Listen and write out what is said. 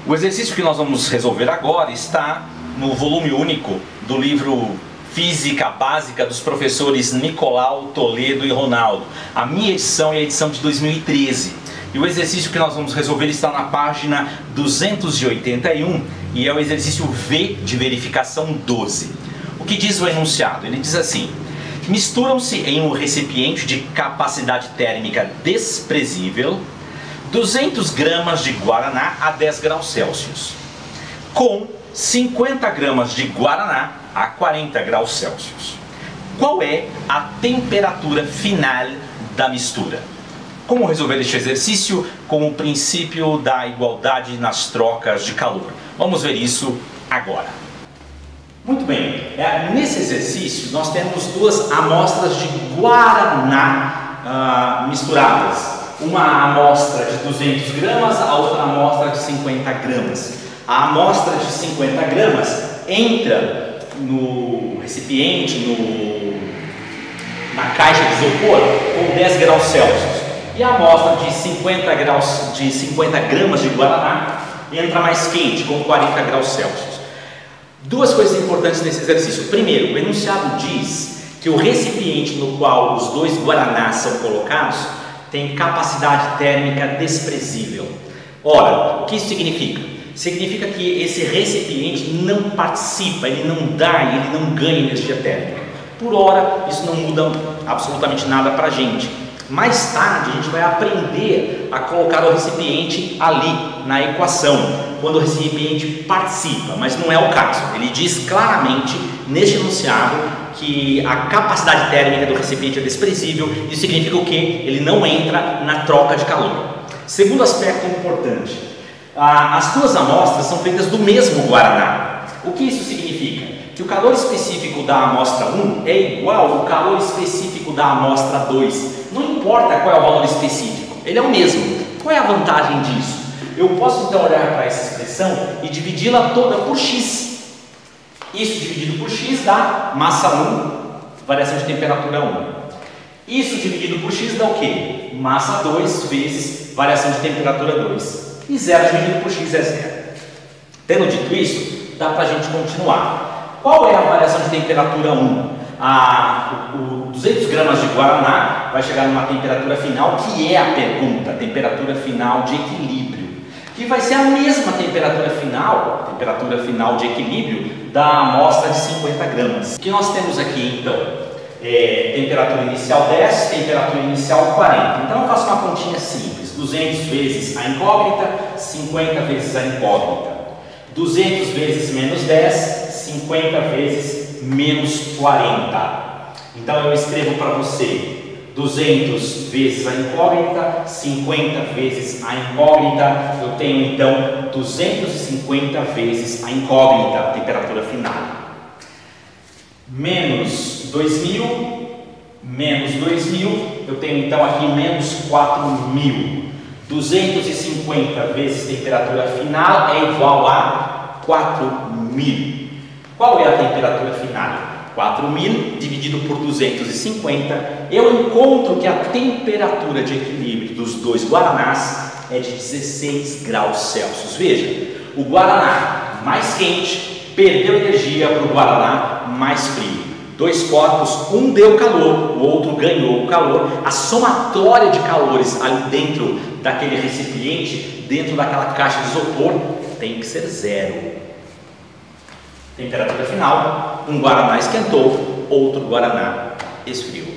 O exercício que nós vamos resolver agora está no volume único do livro Física Básica dos professores Nicolau, Toledo e Ronaldo. A minha edição é a edição de 2013. E o exercício que nós vamos resolver está na página 281 e é o exercício V de verificação 12. O que diz o enunciado? Ele diz assim: misturam-se em um recipiente de capacidade térmica desprezível 200 gramas de Guaraná a 10 graus Celsius, com 50 gramas de Guaraná a 40 graus Celsius. Qual é a temperatura final da mistura? Como resolver este exercício com o princípio da igualdade nas trocas de calor? Vamos ver isso agora. Muito bem, nesse exercício nós temos duas amostras de Guaraná misturadas. Uma amostra de 200 gramas, a outra amostra de 50 gramas. A amostra de 50 gramas entra no recipiente, na caixa de isopor, com 10 graus Celsius. E a amostra de 50 gramas de Guaraná entra mais quente, com 40 graus Celsius. Duas coisas importantes nesse exercício. Primeiro, o enunciado diz que o recipiente no qual os dois Guaranás são colocados tem capacidade térmica desprezível. Ora, o que isso significa? Significa que esse recipiente não participa, ele não ganha energia térmica. Por hora, isso não muda absolutamente nada para a gente. Mais tarde, a gente vai aprender a colocar o recipiente ali, na equação, quando o recipiente participa, mas não é o caso. Ele diz claramente, neste enunciado, que a capacidade térmica do recipiente é desprezível. Isso significa o quê? Ele não entra na troca de calor. Segundo aspecto importante, as duas amostras são feitas do mesmo Guaraná. O que isso significa? Que o calor específico da amostra 1 é igual ao calor específico da amostra 2. Não importa qual é o valor específico, ele é o mesmo. Qual é a vantagem disso? Eu posso então olhar para essa expressão e dividi-la toda por x. Isso dividido por x dá massa 1, variação de temperatura 1. Isso dividido por x dá o quê? Massa 2 vezes variação de temperatura 2. E 0 dividido por x é 0. Tendo dito isso, dá para a gente continuar. Qual é a variação de temperatura 1? 200 gramas de Guaraná vai chegar numa temperatura final, que é a pergunta, temperatura final de equilíbrio, que vai ser a mesma temperatura final de equilíbrio da amostra de 50 gramas. O que nós temos aqui então? Temperatura inicial 10, temperatura inicial 40. Então eu faço uma continha simples: 200 vezes a incógnita, 50 vezes a incógnita. 200 vezes menos 10, 50 vezes menos 40. Então eu escrevo para você 200 vezes a incógnita, 50 vezes a incógnita. Eu tenho então 250 vezes a incógnita, a temperatura final. Menos 2000, menos 2000, eu tenho então aqui menos 4000. 250 vezes temperatura final é igual a 4000. Qual é a temperatura final? 4000 dividido por 250, eu encontro que a temperatura de equilíbrio dos dois Guaranás é de 16 graus Celsius. Veja, o Guaraná mais quente perdeu energia para o Guaraná mais frio. Dois corpos, um deu calor, o outro ganhou o calor. A somatória de calores ali dentro daquele recipiente, dentro daquela caixa de isopor, tem que ser 0. Temperatura final, um Guaraná esquentou, outro Guaraná esfriou.